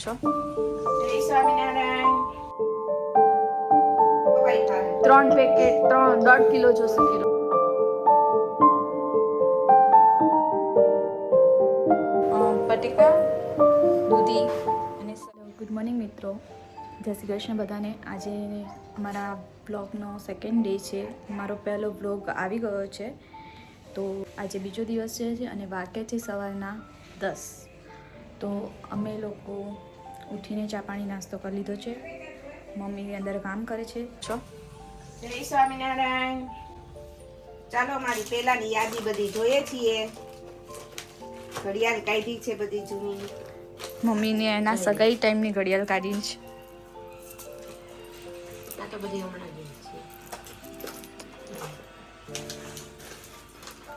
છો જય Swaminarayan. 3 packet 1.5 kilo જોશે કિલો બટેકા દૂધી અને ગુડ મોર્નિંગ મિત્રો, જય શ્રી કૃષ્ણ બધાને. આજે અમારા બ્લોગનો સેકન્ડ ડે છે. મારો પહેલો બ્લોગ આવી ગયો છે. તો આજે બીજો દિવસ છે અને વાગ્યા છે સવારના 10. તો અમે લોકો ઉઠીને ચા પાણી નાસ્તો કરી લીધો છે. મમ્મી અંદર કામ કરે છે. જય સ્વામિનારાયણ. ચાલો મારી પેલાની યાદી બધી જોઈએ છીએ. ઘડિયાળ કાઢી છે બધી જૂની. મમ્મીને એના સગાઈ ટાઈમની ઘડિયાળ કાઢી છે. આ તો બધી હમણાં જ છે.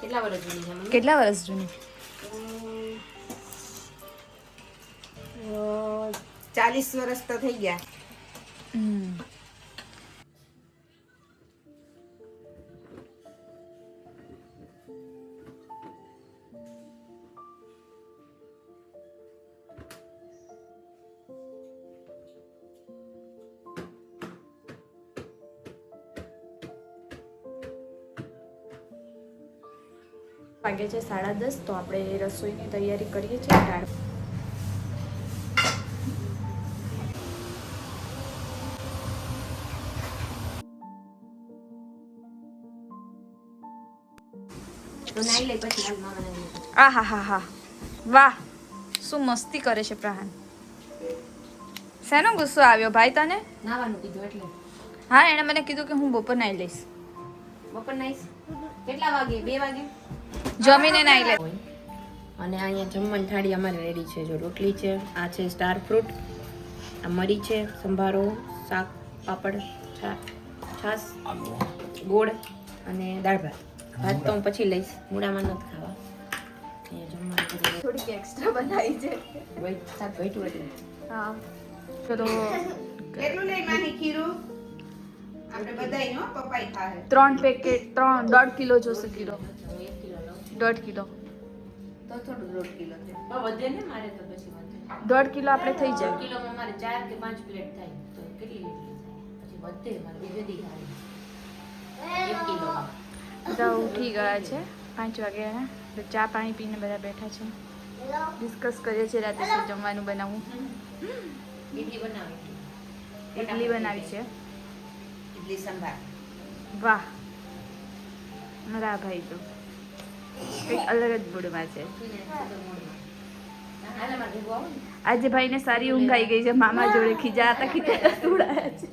કેટલા વર્ષ જૂની છે? કેટલા વર્ષ જૂની? 40 વર્ષ તો થઈ ગયા. વાગે છે 10:30. તો આપણે રસોઈની તૈયારી કરીએ છીએ. દાળ આ હા હા હા, વાહ શું મસ્તી કરે છે પ્રહાન. શેનો ગુસ્સો આવ્યો ભાઈ તને? નાવાનું કીધું એટલે. હા, એણે મને કીધું કે હું બપોર નાઈ લઈશ. બપોર નાઈશ? કેટલા વાગે? 2 વાગે જમીને નાઈ લે. અને અહીંયા જમવાની થાળી અમારે રેડી છે. જો રોટલી છે, આ છે સ્ટાર ફ્રૂટ, આ મરી છે, સંભારો, શાક, પાપડ, છાશ, ગોળ અને દાળ ભાત. ભાત તો હું પછી લઈશ, મૂળામાં નથી ખાવા. થોડીક એક્સ્ટ્રા બનાવી છે. શાક ઘટ્યું એટલે. હા, ચલો. કેટલું લઈ માની ખીરું? આપણે બધાય નો પપ્પાઈ ખાય. 3 પેકેટ 1.5 કિલો જોશે કિલો. 1 કિલો લો. 1.5 કિલો તો થોડું 1.5 કિલો છે. તો વધે ને મારે તો પછી વધે. 1.5 કિલો આપણે થઈ 1 જાય. કિલોમાં મારે 4 કે 5 પ્લેટ થાય. તો કેટલી લીધી થાય? પછી વધે મારે બીજે દી ખાય. 1 કિલો. બધા ઉઠી ગયા છે 5 વાગે. તો ચા પાણી પીને બધા બેઠા છે. ડિસ્કસ કરીએ છીએ રાતે શું જમવાનું બનાવવું. ઇડલી બનાવી. ઇડલી બનાવી છે. ઇડલી સંભાર. વાહ, મારા ભાઈ તો કંઈક અલગ જ મૂડમાં છે. આજે ભાઈને સારી ઊંઘ આવી ગઈ છે. મામા જોડે ખીજાતા સુડાયા છે.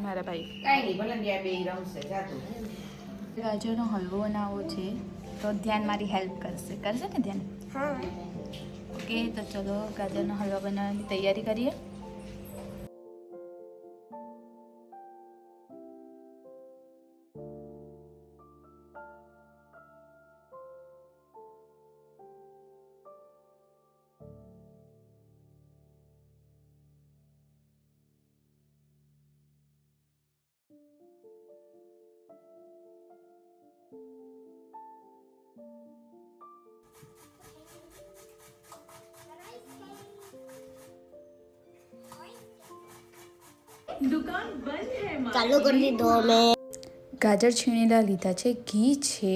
મારા ભાઈ કાઈ નહીં, ભલે બે રમશે જાતું. ગાજરનો હલવો બનાવવો છે તો ધ્યાન મારી હેલ્પ કરશે ને ધ્યાન? હા. ઓકે, તો ચલો ગાજરનો હલવા બનાવવાની તૈયારી કરીએ. ચાલુ કરી દીધો મેં. ગાજર છીણેલા લીધા છે, ઘી છે,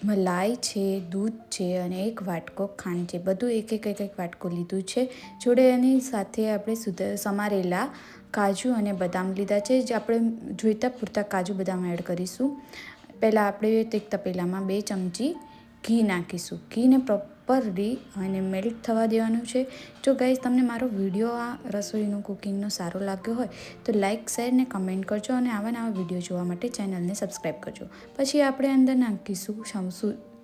મલાઈ છે, દૂધ છે અને 1 વાટકો ખાંડ છે. બધું એક વાટકો લીધું છે. જોડે એની સાથે આપણે સમારેલા કાજુ અને બદામ લીધા છે. જે આપણે જોઈતા પૂરતા કાજુ બદામ એડ કરીશું. પહેલાં આપણે એક તપેલામાં 2 ચમચી ઘી નાખીશું. ઘીને પ્રોપરલી અને મેલ્ટ થવા દેવાનું છે. જો ગાઈઝ તમને મારો વિડીયો આ રસોઈનો કુકિંગનો સારો લાગ્યો હોય તો લાઇક, શેર ને કમેન્ટ કરજો અને આવા વિડીયો જોવા માટે ચેનલને સબસ્ક્રાઈબ કરજો. પછી આપણે અંદર નાખીશું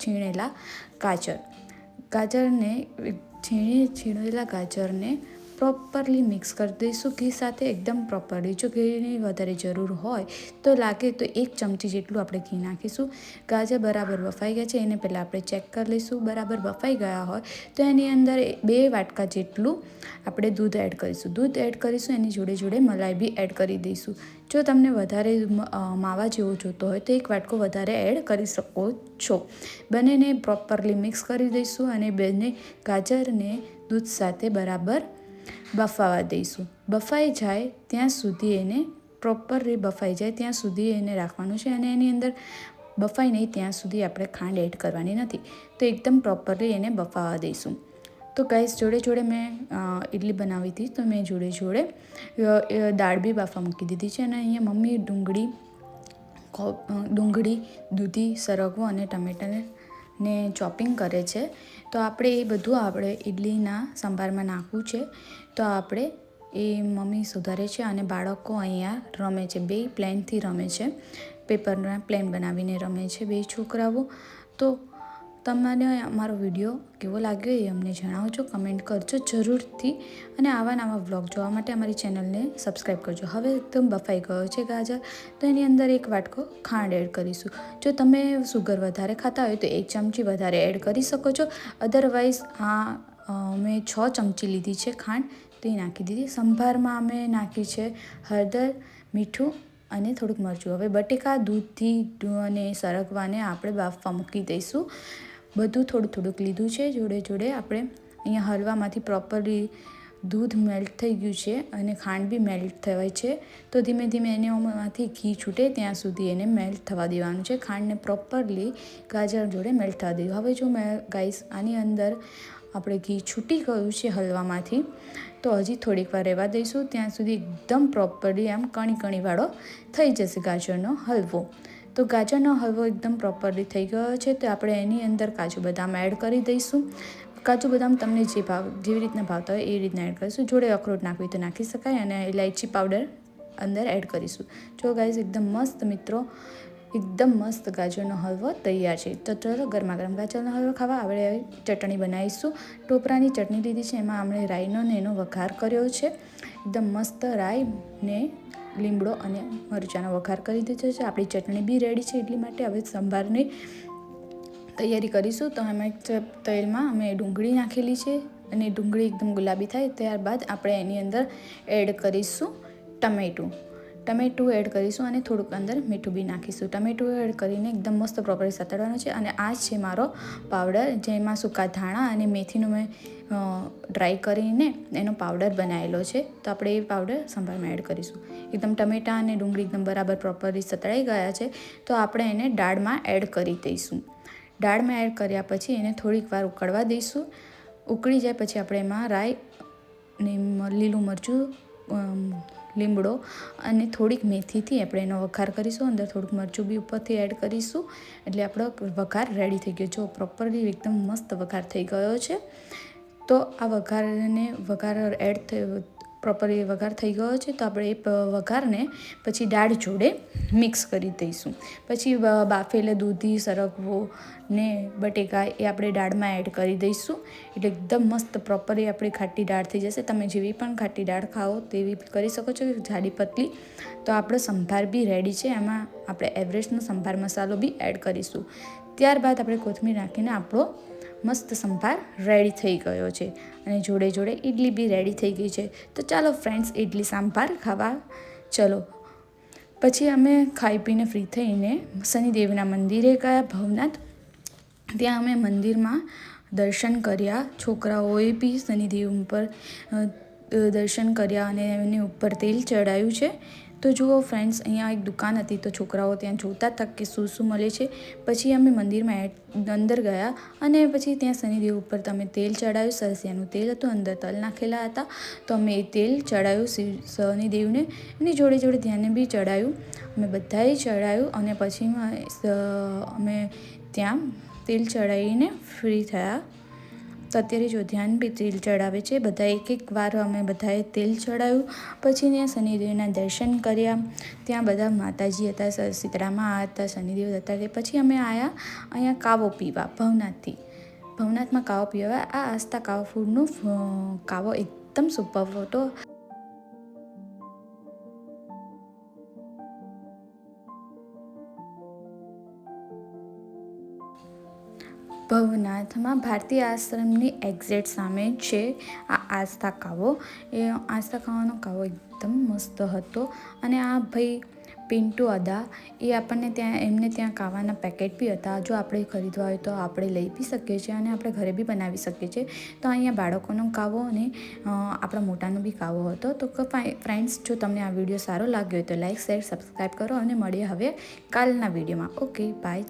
છીણેલા ગાજરને છીણેલા ગાજરને પ્રોપરલી મિક્સ કરી દઈશું ઘી સાથે એકદમ પ્રોપરલી. જો ઘીની વધારે જરૂર હોય તો લાગે તો 1 ચમચી જેટલું આપણે ઘી નાખીશું. ગાજર બરાબર બફાઈ ગયા છે એને પહેલાં આપણે ચેક કરી લઈશું. બરાબર બફાઈ ગયા હોય તો એની અંદર 2 વાટકા જેટલું આપણે દૂધ એડ કરીશું. દૂધ એડ કરીશું એની જોડે જોડે મલાઈ બી એડ કરી દઈશું. જો તમને વધારે માવા જેવો જોતો હોય તો 1 વાટકો વધારે એડ કરી શકો છો. બંનેને પ્રોપરલી મિક્સ કરી દઈશું અને બંને ગાજરને દૂધ સાથે બરાબર બફાવા દઈશું. બફાઈ જાય ત્યાં સુધી એને પ્રોપરલી બફાઈ જાય ત્યાં સુધી એને રાખવાનું છે અને એની અંદર બફાઈ નહીં ત્યાં સુધી આપણે ખાંડ એડ કરવાની નથી. તો એકદમ પ્રોપરલી એને બફાવા દઈશું. તો ગાઈસ જોડે જોડે મેં ઇડલી બનાવી હતી તો મેં જોડે જોડે દાળ બી બાફા મૂકી દીધી છે અને અહીંયા મમ્મી ડુંગળી દૂધી સરગવો અને ટમેટાને ચોપિંગ કરે છે. તો આપણે એ બધું આપણે ઇડલીના સંભારમાં નાખવું છે. તો આપણે એ મમ્મી સુધારે છે અને બાળકો અહીંયા રમે છે. 2 પ્લેનથી રમે છે. પેપરના પ્લેન બનાવીને રમે છે 2 છોકરાઓ. તો તમને અમારો વિડીયો કેવો લાગ્યો એ અમને જણાવજો, કમેન્ટ કરજો જરૂરથી અને આવા નવા વ્લોગ જોવા માટે અમારી ચેનલને સબસ્ક્રાઈબ કરજો. હવે એકદમ બફાઈ ગયો છે ગાજર તો એની અંદર 1 વાટકો ખાંડ એડ કરીશું. જો તમે સુગર વધારે ખાતા હોય તો 1 ચમચી વધારે એડ કરી શકો છો. અધરવાઇઝ મેં 6 ચમચી લીધી છે ખાંડ તો એ નાખી દીધી. સંભારમાં અમે નાખી છે હળદર, મીઠું અને થોડુંક મરચું. હવે બટેકા દૂધથી અને સરગવાને આપણે બાફવા મૂકી દઈશું. બધું થોડું થોડુંક લીધું છે. જોડે જોડે આપણે અહીંયા હલવામાંથી પ્રોપરલી દૂધ મેલ્ટ થઈ ગયું છે અને ખાંડ બી મેલ્ટ થવાય છે. તો ધીમે ધીમે એનામાંથી ઘી છૂટે ત્યાં સુધી એને મેલ્ટ થવા દેવાનું છે. ખાંડને પ્રોપરલી ગાજર જોડે મેલ્ટ થવા દેવું. હવે જો ગાઈસ આની અંદર આપણે ઘી છૂટી ગયું છે હલવામાંથી તો હજી થોડીક વાર રહેવા દઈશું. ત્યાં સુધી એકદમ પ્રોપરલી આમ કણીવાળો થઈ જશે ગાજરનો હલવો. તો ગાજરનો હલવો એકદમ પ્રોપરલી થઈ ગયો છે તો આપણે એની અંદર કાજુ બદામ એડ કરી દઈશું. કાજુ બદામ તમને જેવી રીતના ભાવતા હોય એ રીતના એડ કરીશું. જોડે અખરોટ નાખવી તો નાખી શકાય અને ઇલાયચી પાવડર અંદર એડ કરીશું. જો ગાઈસ એકદમ મસ્ત મિત્રો એકદમ મસ્ત ગાજરનો હલવો તૈયાર છે. તો ચલો ગરમા ગરમ ગાજરનો હલવો ખાવા આપણે ચટણી બનાવીશું. ટોપરાની ચટણી લીધી છે એમાં આપણે રાઈનો ને એનો વઘાર કર્યો છે. એકદમ મસ્ત રાઈ ને લીમડો અને મરચાંનો વઘાર કરી દીધો છે. આપણી ચટણી બી રેડી છે ઇડલી માટે. હવે સંભારની તૈયારી કરીશું. તો અમે તેલમાં અમે ડુંગળી નાખેલી છે અને ડુંગળી એકદમ ગુલાબી થાય ત્યારબાદ આપણે એની અંદર એડ કરીશું ટમેટું એડ કરીશું અને થોડુંક અંદર મીઠું બી નાખીશું. ટમેટું એડ કરીને એકદમ મસ્ત પ્રોપરલી સતળવાનું છે અને આ છે મારો પાવડર જેમાં સૂકા ધાણા અને મેથીનું મેં ડ્રાય કરીને એનો પાવડર બનાવેલો છે. તો આપણે એ પાવડર સંભારમાં એડ કરીશું. એકદમ ટમેટાં અને ડુંગળી એકદમ બરાબર પ્રોપરલી સતળાઈ ગયા છે તો આપણે એને દાળમાં એડ કરી દઈશું. દાળમાં એડ કર્યા પછી એને થોડીક વાર ઉકળવા દઈશું. ઉકળી જાય પછી આપણે એમાં રાઈ ને લીલું મરચું, લીમડો અને થોડીક મેથીથી આપણે એનો વઘાર કરીશું. અંદર થોડુંક મરચું બી ઉપરથી એડ કરીશું એટલે આપણો વઘાર રેડી થઈ ગયો. જો પ્રોપરલી એકદમ મસ્ત વઘાર થઈ ગયો છે. તો આ વઘાર એડ થયો પ્રોપરલી વઘાર થઈ ગયો છે તો આપણે એ વઘારને પછી દાળ જોડે મિક્સ કરી દઈશું. પછી બાફેલા દૂધી, સરગવો ને બટેકા એ આપણે દાળમાં એડ કરી દઈશું. એટલે એકદમ મસ્ત પ્રોપરલી આપણી ખાટી દાળ થઈ જશે. તમે જેવી પણ ખાટી દાળ ખાઓ તેવી કરી શકો છો, જાડી પતલી. તો આપણો સંભાર બી રેડી છે. એમાં આપણે એવરેસ્ટનો સંભાર મસાલો બી એડ કરીશું. ત્યારબાદ આપણે કોથમીર નાખીને આપણો મસ્ત સંભાર રેડી થઈ ગયો છે અને જોડે જોડે ઇડલી બી રેડી થઈ ગઈ છે. તો ચાલો ફ્રેન્ડ્સ ઇડલી સાંભાર ખાવા ચલો. પછી અમે ખાઈ પીને ફ્રી થઈને શનિદેવના મંદિરે ગયા ભવનાથ. ત્યાં અમે મંદિરમાં દર્શન કર્યા. છોકરાઓએ બી શનિદેવ ઉપર દર્શન કર્યા અને એની ઉપર તેલ ચડાવ્યું છે. તો જુઓ ફ્રેન્ડ્સ અહીંયા એક દુકાન હતી તો છોકરાઓ ત્યાં જોતા હતા કે શું શું મળે છે. પછી અમે મંદિરમાં અંદર ગયા અને પછી ત્યાં શનિદેવ ઉપર તમે તેલ ચડાવ્યું. સરસિયાનું તેલ હતું, અંદર તલ નાખેલા હતા તો અમે એ તેલ ચડાવ્યું શનિદેવને. એની જોડે જોડે ધ્યાને બી ચડાવ્યું. અમે બધાએ ચડાવ્યું અને પછી અમે ત્યાં તેલ ચડાવીને ફ્રી થયા. તો અત્યારે જો ધ્યાન બી તેલ ચડાવે છે. બધા એક વાર અમે બધાએ તેલ ચડાવ્યું. પછી ત્યાં શનિદેવના દર્શન કર્યા. ત્યાં બધા માતાજી હતા, શીતળામાં હતા, શનિદેવ હતા. તે પછી અમે આવ્યા અહીંયા કાવો પીવા ભવનાથમાં કાવો પીવા. આ આસ્થા કાવો ફૂડનું કાવો એકદમ સુપર હતો. ભવનાથમાં ભારતીય આશ્રમની એક્ઝેક્ટ સામે છે આ આસ્થા કાવો. એ આસ્થા કાવાનો કાવો એકદમ મસ્ત હતો. અને આ ભાઈ પિન્ટુ અદા એ આપણને ત્યાં એમને ત્યાં કાવાના પેકેટ બી હતા. જો આપણે ખરીદવા હોય તો આપણે લઈ બી શકીએ છીએ અને આપણે ઘરે બી બનાવી શકીએ છીએ. તો અહીંયા બાળકોનો કાવો અને આપણા મોટાનો બી કાવો હતો. તો ફ્રેન્ડ્સ, જો તમને આ વિડીયો સારો લાગ્યો હોય તો લાઈક, શેર, સબસ્ક્રાઈબ કરો અને મળીએ હવે કાલના વિડીયોમાં. Okay, by.